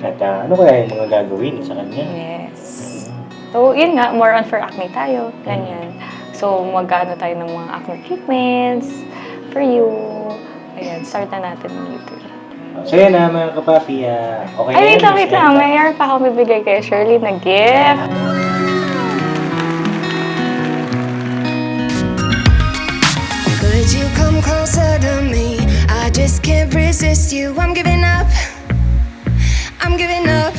At ano kaya yung mga gagawin sa kanya? Yes. So, yun nga, more on for acne tayo. Ganyan. So, mag-ano tayo ng mga acne treatments for you. Ayan, start na natin ng YouTube. So yan na mga kapapi, okay Ay, na wait lang. Mayroon pa ako bibigay kay Shirley na gift. Could you come closer to me? I just can't resist you. I'm giving up. I'm giving up.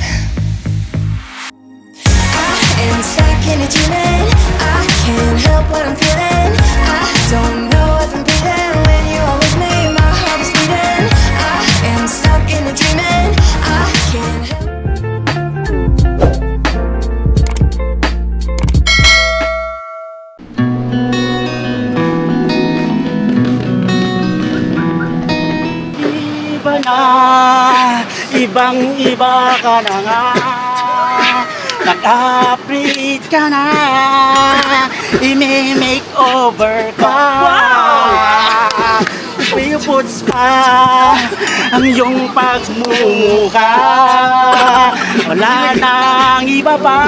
I am stuck in a dreaming. I can't help what I'm feeling. I don't know if I'm breathing when you are with me. My heart is beating. I am stuck in a dreaming. I can't help. Iba na, ibang-iba ka na nga. Nag-upgrade ka na, i-makeover ka. Piputs pa ang iyong pagmumukha. Wala nang iba pa.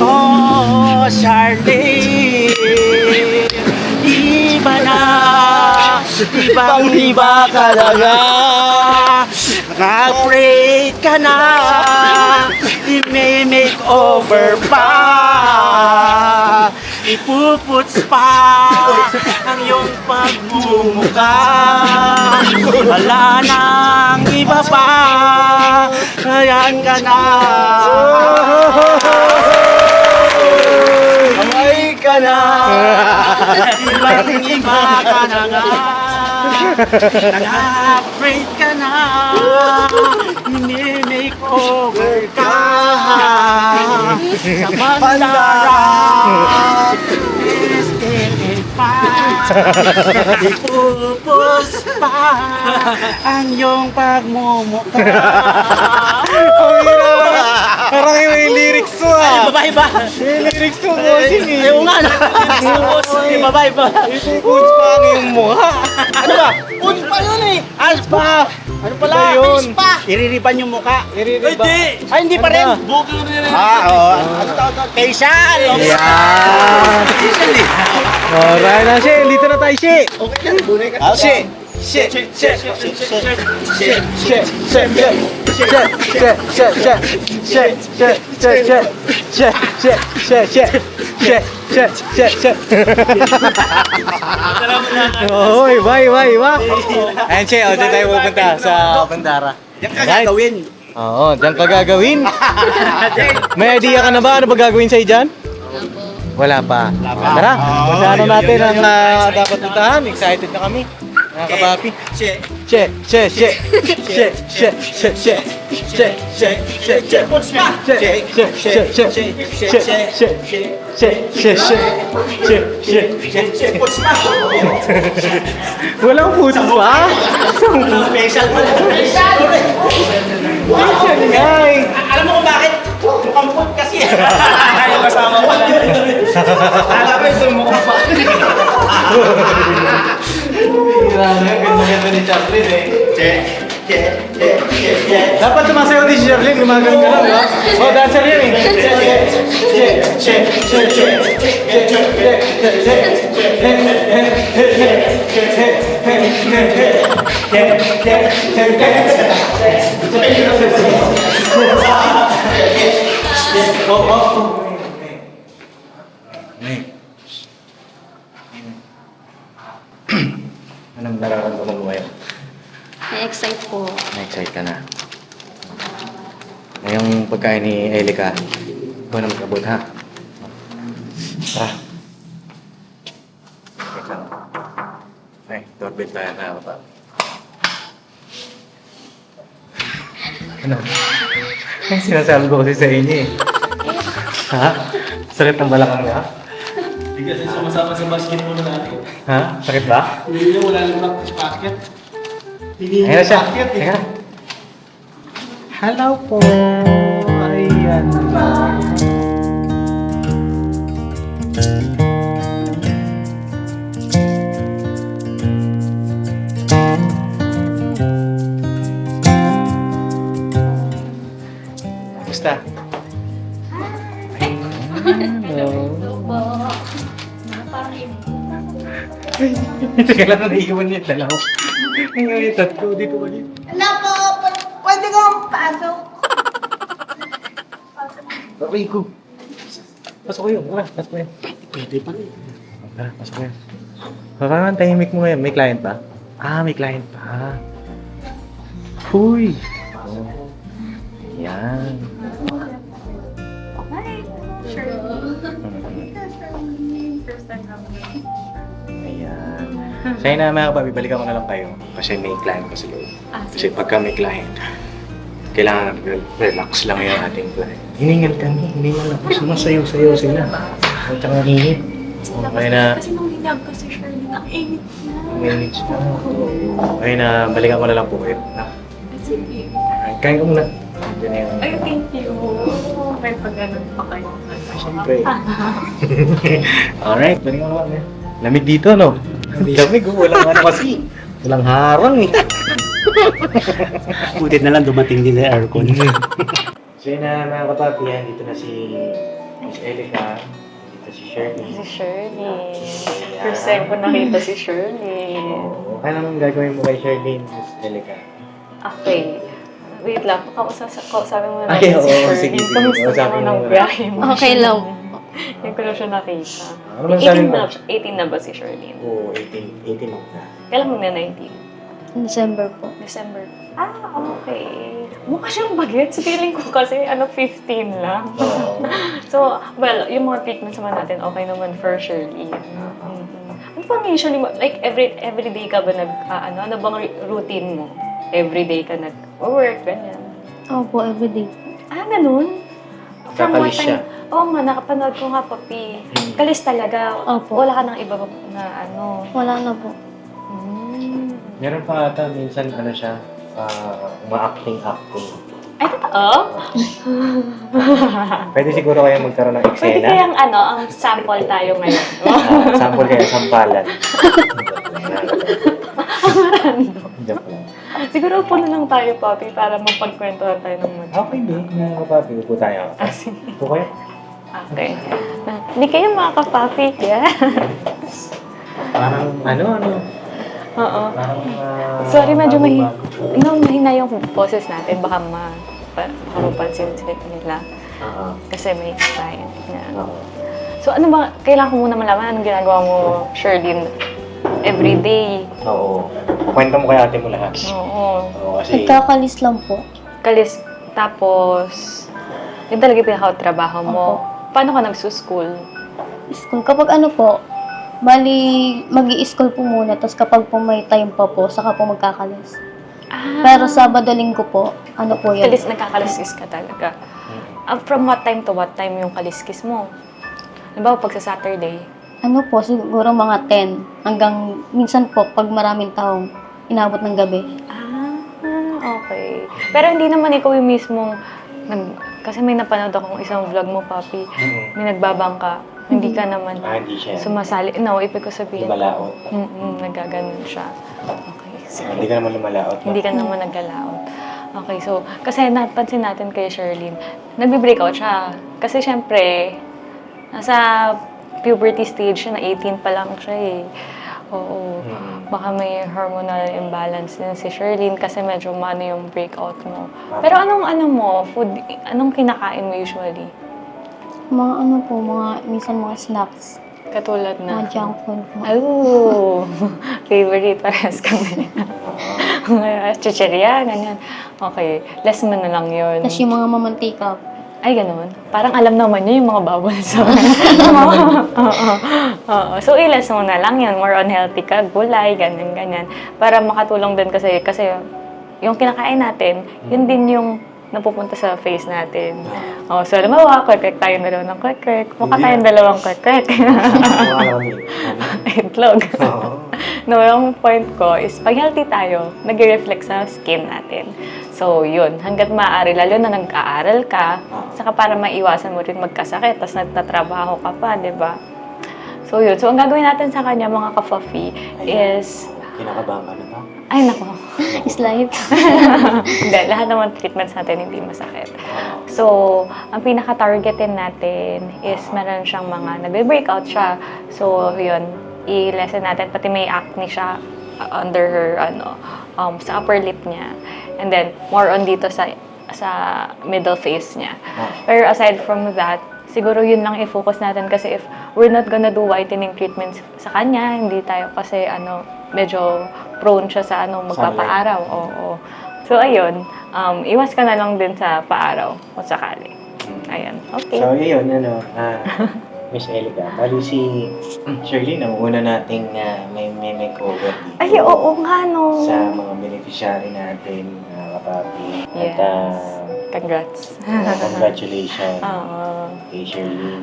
Oh, Charlie, iba na, ibang-iba ka na nga. Nag-upgrade ka na, i-makeover pa. Ipuputs pa ang iyong pagmumukha. Wala nang iba pa, ayan ka na. Amay ka na, ibang-iba ka na nga. Nag-upgrade ka na, i-makeover ka. Sa Mandara, pa, ipupus pa ang iyong pagmumukha. Parang yung lyrics mo Ay, babae ba? Yung lyrics mo, bossing eh. Ayaw nga na. Yung babae ba? Ipuputs pa ang iyong mukha. Ano ba? Puts pa yun eh. Aspa. Ano pala? Ano yun? Aspa. Iririban yung mukha. Iririba. Ay, hindi pa rin. Buklo rin. Oo. Ano tawag? Facial. Yeah. Facial eh. Alright na, She. Dito na tayo, She. Okay lang. Bunay ka. She. Shit. Oh, iba. Ayan, Che, dyan tayo pupunta sa Bandara. Yan ka gagawin. Oo, dyan ka gagawin. May idea ka na ba? Ano ba gagawin sa'yo dyan? Wala pa. Tara, puntahan natin ang dapat puntahan. Excited na kami. Mga kapapi. Walang puso ba? Facial pa. Facial nga eh. Alam mo kung bakit? Mukhang put kasi. Ayaw kasama ko. Alam ko yung mukha pa. Ganda ni Chaplin eh. Dapat sumasayaw din si Charlene, gumagano ka lang, di ba? Oh, dancer yan eh. Anong nararamdaman mo ngayon? Na-excite po. Na-excite ka na. Ngayong pagkain ni Elika, ikaw na mag-abot, ha? Tara. Wait lang. Okay, doorbell tayo na pa. Ano? Ay, sinasabi ko kasi sa inyo eh. Ha? Sakit ng balakang niya? Hindi kasi sumasama sa basketball natin. Ha? Sakit ba? Hindi wala nang practice basket. Hindi Ayan na siya. basket eh. Teka. Hello po. Ayan na. Kamusta? Teka lang, naiiwan niya yung dalawa. Ngayon yung tatlo, dito ka dito. Wala po, pwede kong pasok. Okay, go. Pasok ko yun, pasok ko yun. Pwede pa rin. Tara, pasok ko yun. Parang tahimik mo ngayon, may client pa? Ah, may client pa. Uy! Oh. Yan. Ayan. Sa'yo na mga kapapi, balikan ko na lang kayo. Kasi may client pa sa loob. Kasi pagka may client, kailangan relax lang yung ating client. Hiningal kami, hiningal lang. Sumasayaw-sayaw sila. At saka init. Okay na. Kasi nung hinag ko si Shirley, ang init na. Minutes na. Okay na, balikan ko na lang po kayo. Sige. Kain ka muna. Diyan na yung... Ay, thank you. May pag-anon pa kayo. Siyempre. Alright, balikan ko na. Lamig dito, no? Lamig, walang ano kasi. Walang harang eh. Butit na lang dumating din sa aircon. So yun na mga kapapi, yan. Dito na si Miss Erica. Dito si Shirley. Si Shirley. First time ko nakita si Shirley. Oo. Kaya naman gagawin mo kay Shirley, Miss Erica. Okay. Wait lang, kausapin mo na Ay, natin si oo, Shirley. sige, sige. Kamusta Kausapin naman ang mo na. biyahe mo? Okay lang. Hindi ko na siya nakita. Ano man sabi 18 mo? na, 18 na ba si Shirley? Oo, 18 na. Kailan mo na 19? December po. December. Ah, okay. Mukha siyang bagets. Feeling ko kasi 15 lang. Oo. So, well, yung mga treatments naman natin, okay naman for Shirley. Ano bang usually mo, like every day ka ba ano bang routine mo? Every day ka nag-work, ganyan. Opo, everyday. Ah, ganun? Kakalis siya. Oo nga, nakapanood ko nga, Papi. Kalis talaga. Opo. Wala ka ng iba na ano. Wala na po. Meron pa ata minsan ano siya, uma-acting. Ay, totoo? Pwede siguro kayo magkaroon ng Pwede eksena. kayang ang sample tayo ngayon. Sample kayo, sampalan. Joke lang. Siguro upo na lang tayo, Papi, para mapagkwentuhan tayo ng mag. Okay, di. Mga kapapi, upo tayo. Upo kayo. Okay. Hindi kayo mga kapapi, yeah? Parang ano. Oo. Parang, Sorry, medyo bago-bago. mahina yung boses natin. Baka mapansin nila. Kasi may client na. So ano ba, kailangan ko muna malaman anong ginagawa mo, Shirley, everyday. Oo. Kwento mo kay ate mo lahat. Oo. Oo, kasi... Nagkakalis lang po. Kalis, tapos, yun talaga yung pinaka-trabaho mo. Paano ka nagsuschool? School. Kapag ano po, bali, mag-i-school po muna. Tapos kapag po may time pa po, saka po magkakalis. Pero Sabado, Linggo po, ano po yan? Nagkakaliskis ka talaga. From what time to what time yung kaliskis mo? Halimbawa, pag sa Saturday, Ano po, siguro mga 10. Hanggang minsan po, pag maraming taong inabot ng gabi. okay. Pero hindi naman ikaw yung mismong, kasi may napanood akong isang vlog mo, Papi, may nagbabang ka. Hindi ka naman hindi siya. sumasali. No, ibig ko sabihin. Lumalaot. Nagaganon siya. Okay, sige. Hindi ka naman lumalaot. Hindi ka naman naglalaot. Okay, so, kasi napansin natin kay Shirley, nagbe-breakout siya. Kasi syempre, nasa puberty stage siya, na 18 pa lang siya eh. Oo. Baka may hormonal imbalance din si Shirley kasi medyo maano yung breakout mo. Pero anong kinakain mo usually? Mga ano po, minsan mga snacks. Katulad na? Mga junk food po. Oh, favorite parehas kami. Chicheria, ganyan. Okay, less mo na lang yun. Tapos yung mga mamantika. Ay, ganun. Parang alam naman niyo yung mga bawal sa Oo. So, ilas mo na lang yun. More on healthy ka, gulay, ganyan. Para makatulong din kasi yung kinakain natin, yun din yung napupunta sa face natin. So, alam mo, kwek-kwek tayo dalawa ng kwek-kwek. Mukha tayong dalawang kwek-kwek. Itlog. No, yung point ko is, pag healthy tayo, nag-reflect sa skin natin. So, yun. Hanggat maaari, lalo na nag-aaral ka, saka para maiwasan mo rin magkasakit, tapos nagtatrabaho ka pa, di ba? So, yun. So, ang gagawin natin sa kanya, mga ka-Fuffy, is Kinakabahan ka na ba? Ay, nako. Is life. Hindi, lahat naman treatments natin hindi masakit. So, ang pinaka-targetin natin is meron siyang mga nagbe-breakout siya. So, yun, i-lessen natin. Pati may acne siya under her, sa upper lip niya. And then, more on dito sa middle face niya. Pero aside from that, siguro yun lang i-focus natin kasi if we're not gonna do whitening treatments sa kanya, hindi tayo kasi medyo prone siya sa magpapaaraw. Oo. So ayun, iwas ka na lang din sa paaraw kung sakali. Ayun, okay. So, yun, Miss Elica, bali si Shirley, ang una nating may makeover dito. Ay, oo nga, no. Sa mga beneficiary natin, mga kapapi. Yes. At Congrats. congratulations Oo. kay Shirley.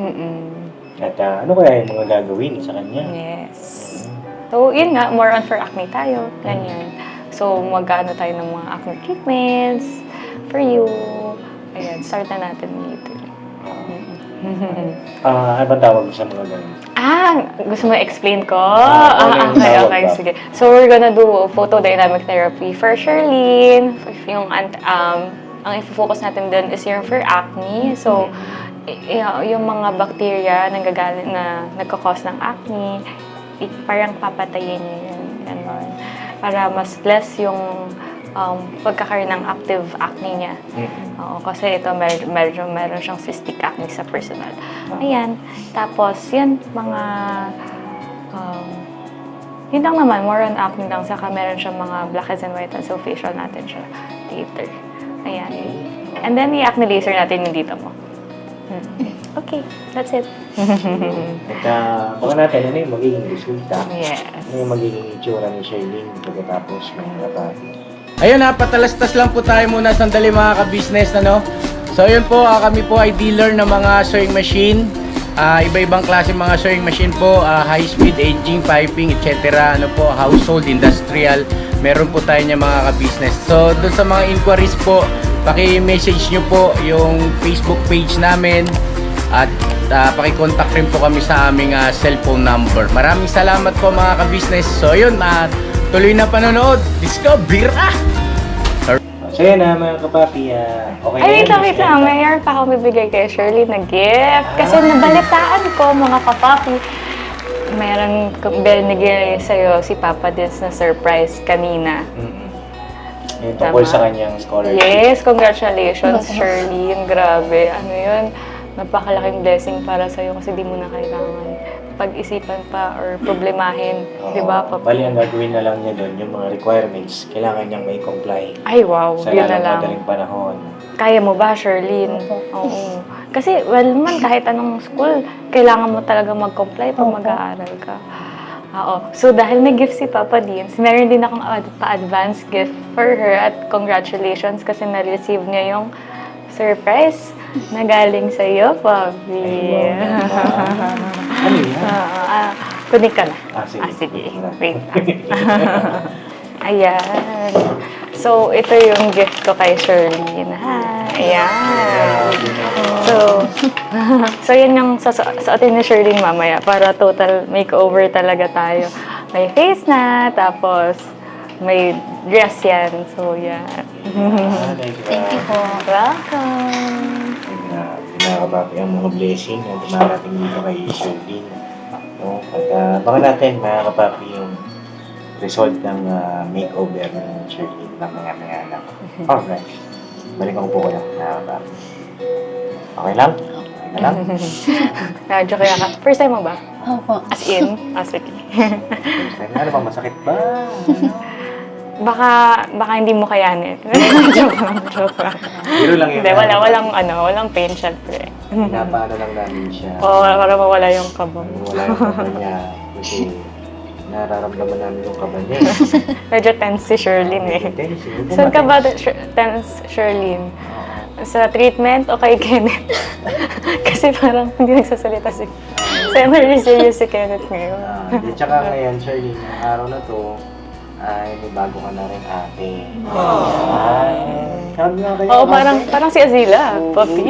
Mm-mm. At ano kaya yung mga gagawin sa kanya? Yes. So, yun nga, more on for acne tayo. Ganyan. So, mag-ano tayo ng mga acne treatments for you. Ayan, start na natin dito. Ano bang tawag sa mga ganun? Gusto mo explain ko? Okay, Okay, sige. So, we're gonna do photodynamic therapy for Charlene. Yung, ang i-focus natin dun is yung for acne. So, yung mga bacteria na nagkakos ng acne, parang papatayin niya yun. Ganon. Para mas less yung pagkakaroon ng active acne niya. Oo, kasi ito medyo meron siyang cystic acne sa personal. Ayan. Tapos, yan, mga yun lang naman, more on acne lang. Saka meron siyang mga blackheads and whites, so facial natin siya later. Ayan. And then, i-acne laser natin yung dito mo. Okay, that's it. At baka natin, ano yung magiging resulta? Yes. Ano yung magiging itsura ni Shirley pagkatapos mga kapapi? Ayun patalastas lang po tayo muna sandali mga ka-business, So yun po, kami po ay dealer ng mga sewing machine. Iba-ibang klase mga sewing machine po, high-speed, aging, piping, etc. Household, industrial. Meron po tayo niya mga ka-business. So doon sa mga inquiries po, paki-message nyo po yung Facebook page namin. At paki-contact rin po kami sa aming cellphone number. Maraming salamat po mga ka-business. So yun, tuloy na panonood. Discover! So yan mga kapapi, okay na Ay, yan, wait Miss lang. Elica? Mayroon pa ako bibigay kay Shirley na gift. Kasi nabalitaan ko, mga kapapi, mayroon binigay sa'yo si Papa Dins na surprise kanina. Yung tungkol Tama. sa kanyang scholarship. Yes, congratulations, Shirley. Grabe, ano yun? Napakalaking blessing para sa'yo kasi di mo na kailangan pag-isipan pa or problemahin. Oo. Di ba, Papa? Bali, ang gagawin na lang niya doon, yung mga requirements, kailangan niyang may comply Ay, wow. sa Yun na lalong lang. madaling panahon. Kaya mo ba, Sherlyn? Oo. Kasi, well naman, kahit anong school, kailangan mo talaga mag-comply pag mag-aaral ka. Oo. So, dahil may gift si Papa Dins, meron din akong pa-advance gift for her at congratulations kasi na-receive niya yung surprise na galing sa iyo, Papi. Ay, wow. Ano yan? Kunin ka na. Sige. Sige. Wait lang. Ayan. So, ito yung gift ko kay Sherlyn. Ayan. So yun yung suotin ni Sherlyn mamaya para total makeover talaga tayo. May face na, tapos may dress yan. So, yan. Thank you po. Welcome. Mga kapapi, ang mga blessing na dumarating dito kay Shirley. No? At baka natin, mga kapapi, yung result ng makeover ng Shirley ng mga lang. Alright. Balikan ko po ko lang, mga kapapi. Okay lang? Okay na lang? Joke ka. First time mo ba? Opo. As in? Sige. First time na, ano ba? Masakit ba? Baka hindi mo kayanin. Joke lang. Biro lang yun. Hindi, walang pain, syempre. Pinapaano lang namin siya. Oo, para mawala yung kaba. Wala yung kaba niya. Kasi nararamdaman namin yung kaba niya. Medyo tense si Sherlyn eh. Saan ka ba tense, Sherlyn? Sa treatment o kay Kenneth? Kasi parang hindi nagsasalita si serious si Kenneth ngayon. Tsaka ngayon, Shirley, ang araw na to, ay may bago ka na rin ate. Sabi nga kayo. Oo, parang si Azila, papi.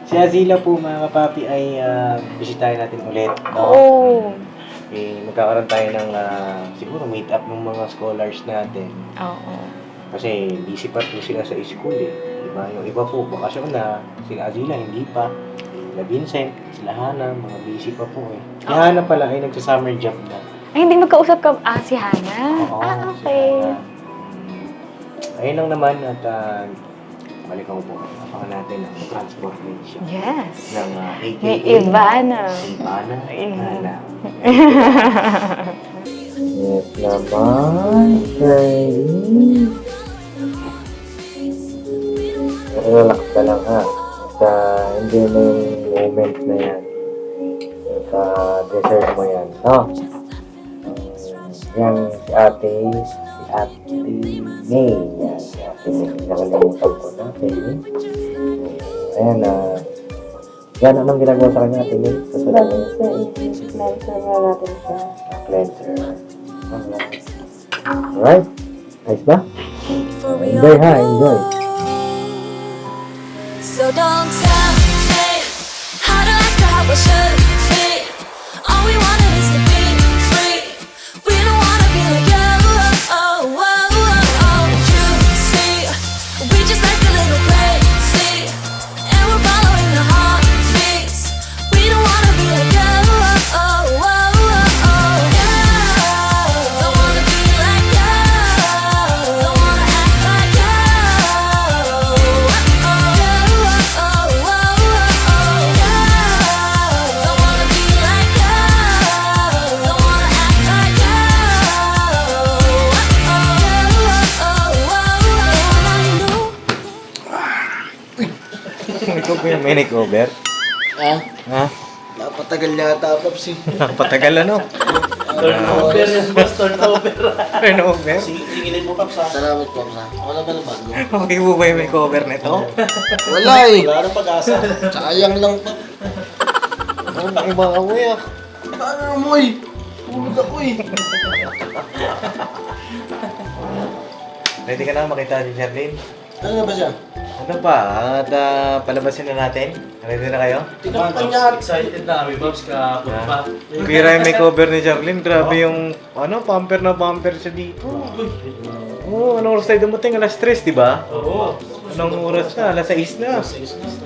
Si Azila po mga kapapi ay bisitahin natin ulit. No? Oo. magkakaroon tayo ng siguro meet up ng mga scholars natin. Oo. Kasi busy pa po sila sa school eh. Diba? Yung iba po, bakasyon na. Sila Azila, hindi pa. Sila Vincent, sila Hana, mga busy pa po eh. Si Hana pala ay nagsa-summer job na. Ay, hindi magkausap ka. Si Hana? Oo, si Okay. Hana. Ayun lang naman at balikan ko po. Abangan natin ang transformation Yes. ng AKA. Ni Ivana. Ivana. Ayun. Hana. Yes naman, Shirley. Pero relax ka lang ha. At hindi mo yung moment na yan. At deserve mo yan. No? Yan si ate May. Yan si ate May. Nakalimutan ko na, ate May. Ayan yan, anong ginagawa sa kanya, ate May? Susunod mo. Cleanser na natin siya. Cleanser. Alright. Nice ba? Before we Enjoy all ha, grow enjoy. old. So don't tell me how to act or how I should be. All we wanted is to be free. We don't wanna be like you. You see, we just like a little crazy, and we're following the heartbeats. We don't wanna be like you. Don't wanna be like you. Don't wanna act like you. Don't wanna be like you. Don't wanna act like you. Ikaw ba yung may makeover? Ha? Ha? Napatagal yata, Pops eh. Nakapatagal ano? Turnover yan, boss. Turnover. Turnover? Singilin mo, Pops ha. Salamat, Pops ha. Wala ba na bago? Okay po ba yung makeover nito? Wala eh. Wala nang pag-asa. Sayang lang, Pops. Ang iba ako eh. Paano mo eh? Tulog ako eh. Ready ka na makita si Sherlyn? Ano na ba siya? Ano pa? At palabasin na natin? Ready na kayo? Tinakpan niya. Excited na kami, Pops, kapag pa. Pira yung makeover ni Sherlyn. Grabe yung pamper na pamper siya dito. Oo, anong oras tayo dumating? Alas 3, di ba? Oo. Anong oras na? Alas 6 na.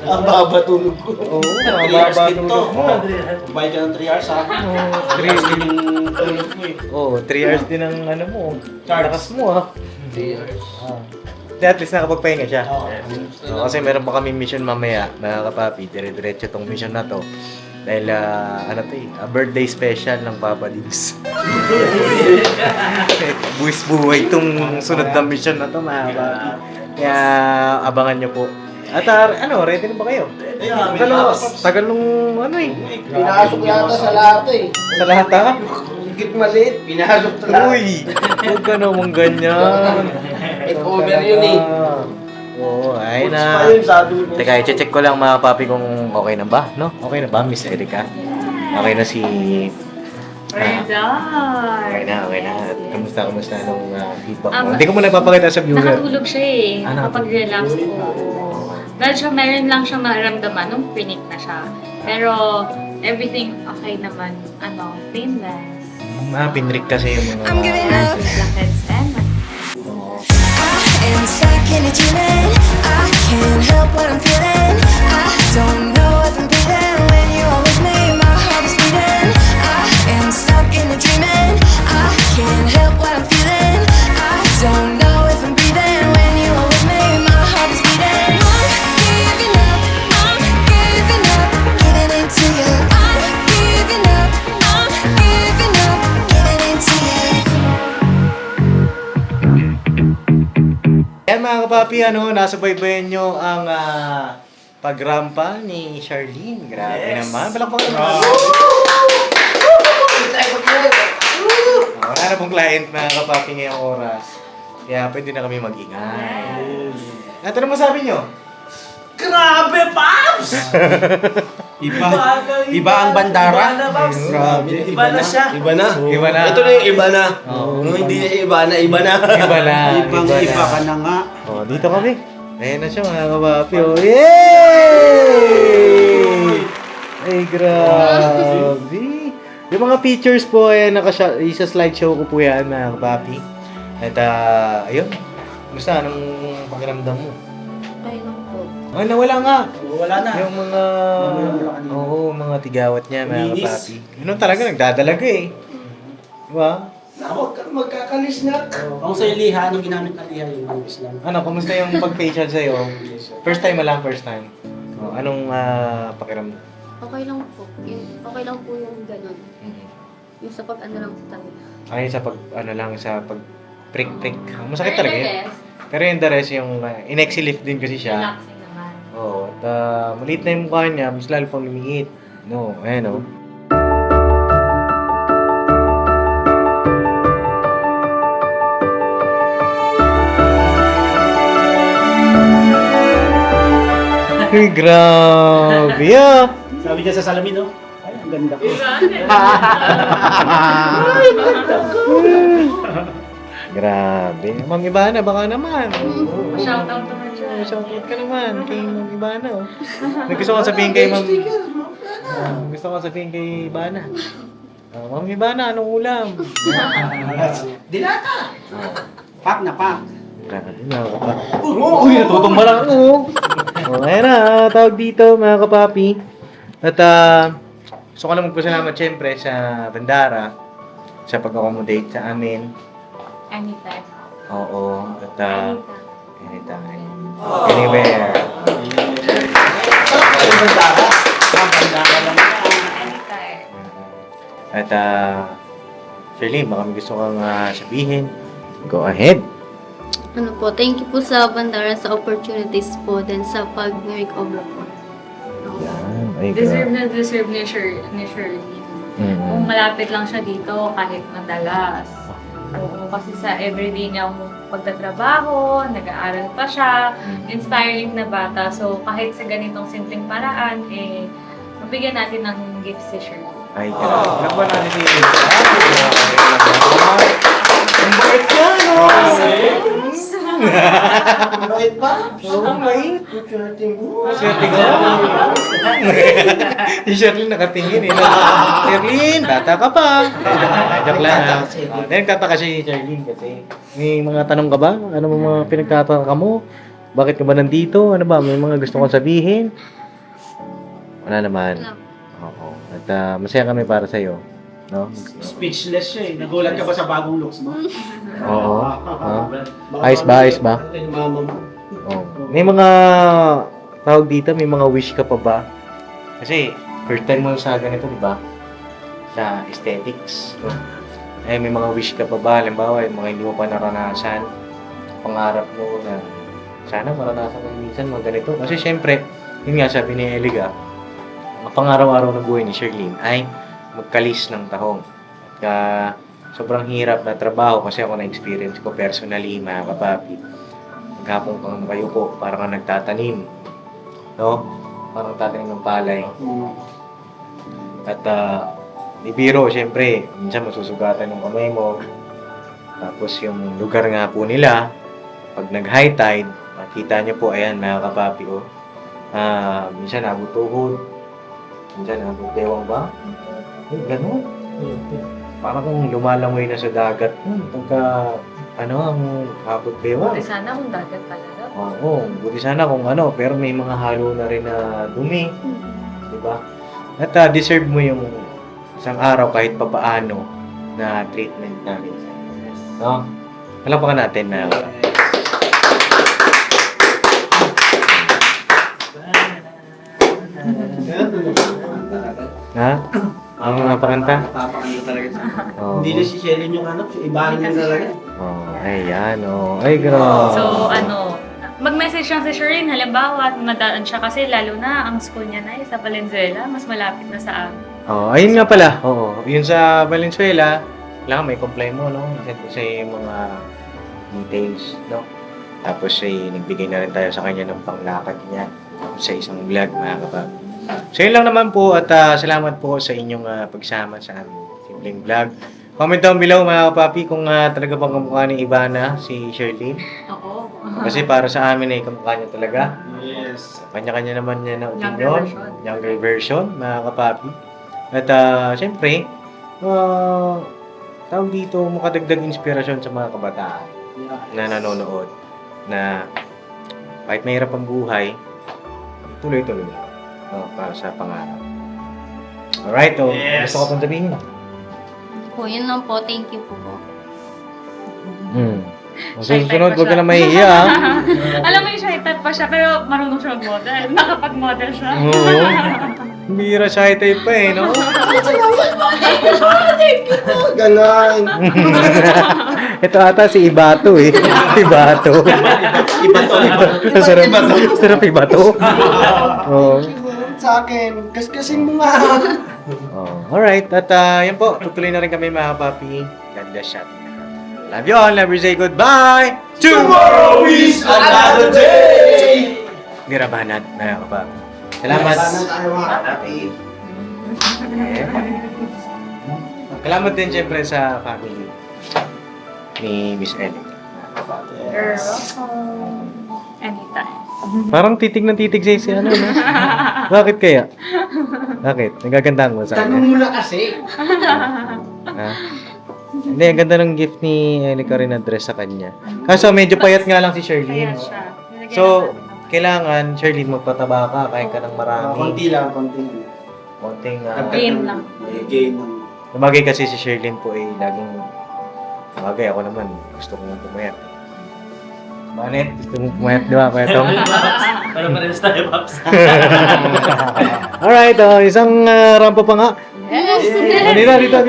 Ang baba tulog ko. Oo, 3 mababa hours dito. tulog mo. Kumain ka ng 3 hours ha. 3 hours din yung tulog ko eh. Oo, 3 hours din ang ano mo. Charge. Lakas mo ha. 3 hours. Di at least nakapagpahinga siya. Oo. Kasi meron pa kami mission mamaya, mga kapapi. Dire-diretso tong mission na to. Dahil, birthday special ng Papa Dibs. Buwis buhay itong sunod na mission na to, mga kapapi. Kaya, abangan nyo po. At ready na ba kayo? Tagal nung Pinasok yata sa lahat eh. sa lahat ha? Higit maliit, pinasok sa lahat. Uy! Huwag ka naman ganyan. Makeover yun eh. Oo, ay Puts na. pa yun, sabi mo. Teka, i-check ko lang mga papi kung okay na ba, no? Okay na ba, Miss Erica? Okay na si... okay na. At kamusta nung feedback mo? Hindi ko muna papakita sa viewer. Nakatulog siya eh. Ah, Kapag relax ko. Dahil siya, meron lang siya maramdaman nung pinik na siya. Pero, everything okay naman. Painless. Pinrik kasi yung I'm mga... giving up. Blackheads and I am stuck in a dreaming. I can't help what I'm feeling. I don't know if I'm breathing when you are with me. My heart is beating. I am stuck in a dreaming. I can't help what I'm feeling. I don't know if I'm breathing when you are with me. My heart is beating. I'm giving up. I'm giving up. Getting into you. I'm giving up. I'm giving up. Getting into you. Yan mga kapapi, nasubaybayan nyo ang pagrampa ni Charlene. Grabe naman. Palakpakan naman. Wala na pong client mga kapapi ngayong oras. Kaya pwede na kami mag-ingay. At ano masabi nyo? Grabe, Pops! Iba ang bandara. Grabe. Iba na siya. Iba na. Iba na. Ito na yung iba na. Nung hindi niya iba na, iba na. Iba na. Ibang-iba ka na nga. Dito kami. Ayan na siya mga kapapi. Yay! Ay, grabe. Yung mga pictures po, isa slideshow ko po yan, mga kapapi. At, ayun. Basta, anong pakiramdam mo? Okay lang po. Ay, nawala nga. Wala na. Yung mga, mga tigawat niya, mga Linis. kapapi. Ganun talaga, nagdadalaga eh. Diba? Huwag kang magkakalis na. Kung sa liha, anong ginamit na liha yung Islam? Ano, kumusta yung pag-facial sa'yo? First time lang, first time. Anong pakiramdam? Okay lang po. Okay lang po yung ganun. Yung sa pag-ano lang po talaga. Ay, sa pag prick-prick. Masakit talaga yun. Pero yung the rest, yung inexi-lift din kasi siya. Relaxing naman. Oo. At maliit na yung mukha niya, mas lalo pang lumiit. No, ayan o. Ay, grabe ah. Sabi niya sa salamin, no? Ay, ang ganda ko. Grabe. Ma'am Ibana, baka naman. Shoutout naman siya. Shoutout ka naman kay Ma'am Ibana. Oh. May gusto ko sabihin kay Ma'am... gusto ko sabihin kay Ibana. Ma'am Ibana, anong ulam? Dilata. Pak na pak. Grabe na ako pa. Uy, natutumba lang ako. Ayan na, tawag dito mga kapapi. At gusto ko lang magpasalamat syempre sa Bandara sa pag-accommodate sa amin. Anytime. Oo. At anytime. Anywhere. Anytime. At Shirley, baka may gusto kang sabihin. Go ahead. Ano po, thank you po sa Bandara sa opportunities po din sa pag-makeover po. Yan. Ay, Deserve na deserve ni Shirley. Kung malapit lang siya dito, kahit madalas. Oo, kasi sa everyday niya pagtatrabaho, nag-aaral pa siya, inspiring na bata. So, kahit sa ganitong simpleng paraan, mabigyan natin ng gifts si Shirley. Ay, grabe. Nagpa natin si ang bait niya, no? Bakit ba? Oo, mait. Swerte mo. Swerte ko. Si Sherlyn nakatingin eh. Sherlyn, bata ka pa. Joke lang. Nagtataka si Sherlyn kasi. May mga tanong ka ba? Ano mga pinagtataka mo? Bakit ka ba nandito? Ano ba? May mga gusto kong sabihin? Wala naman. Oo. At masaya kami para sa'yo. No? Speechless siya eh. Nagulat ka ba sa bagong looks mo? Oo. Ayos ba? Ayos ba? Yung mama mo. Oh. May mga tawag dito, may mga wish ka pa ba? Kasi first time mo sa ganito, di ba? Sa aesthetics. No? May mga wish ka pa ba? Halimbawa, yung mga hindi mo pa naranasan, pangarap mo na sana maranasan mo minsan mga ganito. Kasi syempre, yun nga sabi ni Eliga, ang pangaraw-araw ng buhay ni Sherlyn ay magkalis ng tahong. At sobrang hirap na trabaho kasi ako na-experience ko personally, mga kapapi. Maghapon kang nakayuko, parang kang nagtatanim. No? Parang tatanim ng palay. At ni biro, syempre, minsan masusugatan ng kamay mo. Tapos yung lugar nga po nila, pag nag-high tide, makita nyo po, ayan, mga kapapi, oh. Minsan nabot tuhod, minsan nabot bewang ba? Ganun. Parang kung lumalangoy na sa dagat, pagka, ang abot bewang. Buti sana kung dagat talaga. Oo, buti sana kung pero may mga halo na rin na dumi. Diba? At deserve mo yung isang araw kahit papaano na treatment namin. No? Palapakan natin na ha? Ang mga pakanta? Napapakanta talaga siya. Oo. Hindi na si Shelly yung hanap, ibahan niya talaga. Ayan, Ay, grabe. So, mag-message lang si Shireen, halimbawa, madaan siya kasi lalo na ang school niya na sa Valenzuela, mas malapit na sa amin. Ayun nga pala. Oo. Yun sa Valenzuela, lang may comply mo, no? Send ko sa yung mga details, no? Tapos nagbigay na rin tayo sa kanya ng panglakad niya sa isang vlog, mga kapatid. So yun lang naman po at salamat po sa inyong pagsama sa aming simpleng vlog. Comment down below mga kapapi kung talaga bang kamukha ni Ibana si Sherlyn. Oo. Kasi para sa amin ay kamukha niya talaga. Yes. Kanya-kanya naman niya na Younger opinion. version. Younger version, mga kapapi. At syempre, tawag dito, makadagdag inspirasyon sa mga kabataan na nanonood na kahit mahirap ang buhay, tuloy-tuloy para sa pangarap. Alright, Yes. gusto ko pang sabihin. Po, yun lang po. Thank you po. Shy type Susunod, pa huwag ka siya. na mahihiya. ha? Alam mo yung shy type pa siya, pero marunong siya mag-model. Nakapag-model siya. Oo. Bira shy type pa eh, no? Ganon. Ito ata si Ibato eh. Ibato. Sarap Ibato. Oo. Sa akin, kaskasin mo nga. Alright, at yan po, tutuloy na rin kami mga papi. God bless you. Love you all, never say goodbye. Tomorrow is another day. Girabanat, mga kapapi. Salamat. Tayo mga kapatid. Salamat din siyempre sa family ni Miss Ellie. Girl. Anytime. Parang titig na titig sa'yo si ano, no? Bakit kaya? Bakit? Nagagandaan mo sa Tanong kanya? mo na kasi. Ha? Hindi, ang ganda ng gift ni Ellie rin na dress sa kanya. Kaso medyo payat nga lang si Kaya Sherlyn. siya. Nilagyan So, natin. kailangan, Sherlyn, magpataba ka, kain ka ng marami. Konti lang, konti. Konting, Gain lang. Gain lang. Lumagay kasi si Sherlyn po ay laging lumagay. Ako naman, gusto kong pumayat. Bakit? Gusto mong pumayat, di ba, Kuya Tom? Para parehas tayo, Paps. Alright, isang rampa pa nga. Yes! Dito.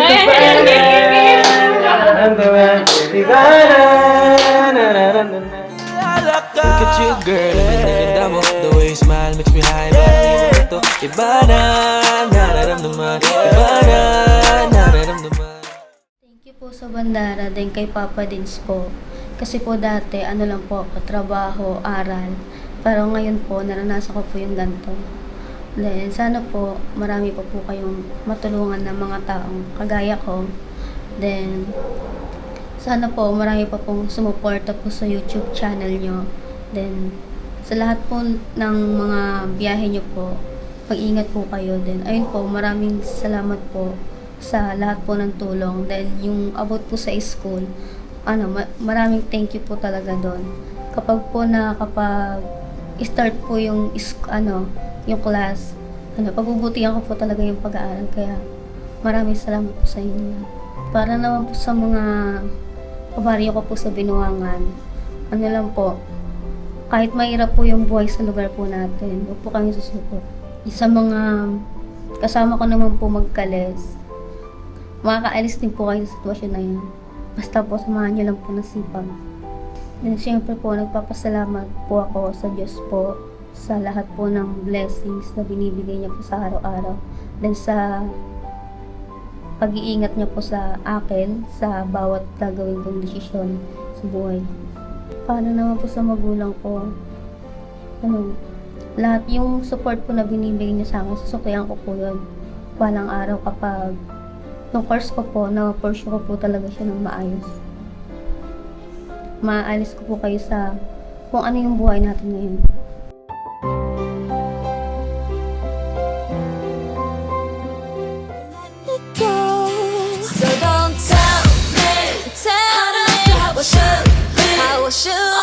Look at you, girl, ganda mo. The way you smile makes me high. Parang ito, iba na, nararamdaman. Iba na, nararamdaman. Thank you po sa Bandara, din kay Papa Dins po. Kasi po dati, ano lang po ako, trabaho, aral. Pero ngayon po, naranasan ko po yung ganito. Then, sana po, marami pa po kayong matulungan ng mga taong kagaya ko. Then, sana po, marami pa pong sumuporta po sa YouTube channel nyo. Then, sa lahat po ng mga biyahe nyo po, mag-ingat po kayo. Then, ayun po, maraming salamat po sa lahat po ng tulong. Then, yung about po sa school, maraming thank you po talaga doon. Kapag po start po yung yung class, pagbubutihan ko po talaga yung pag-aaral, kaya maraming salamat po sa inyo. Para naman po sa mga kabaryo ko po sa Binuangan, lang po, kahit mahirap po yung buhay sa lugar po natin, huwag po kami susuko. Sa mga kasama ko naman po magkalis, makakaalis din po kayo sa sitwasyon na yan. Basta po, samahan nyo lang po ng sipag. And syempre po, nagpapasalamat po ako sa Diyos po sa lahat po ng blessings na binibigay niya po sa araw-araw. Then sa pag-iingat niya po sa akin, sa bawat gagawin kong desisyon sa buhay. Paano naman po sa magulang ko? Lahat yung support po na binibigay niya sa akin, susuklihan ko po yun. Walang araw kapag yung course ko po, na-pursue ko po talaga siya ng maayos. Maalis ko po kayo sa kung ano yung buhay natin ngayon. So don't tell me how I should be.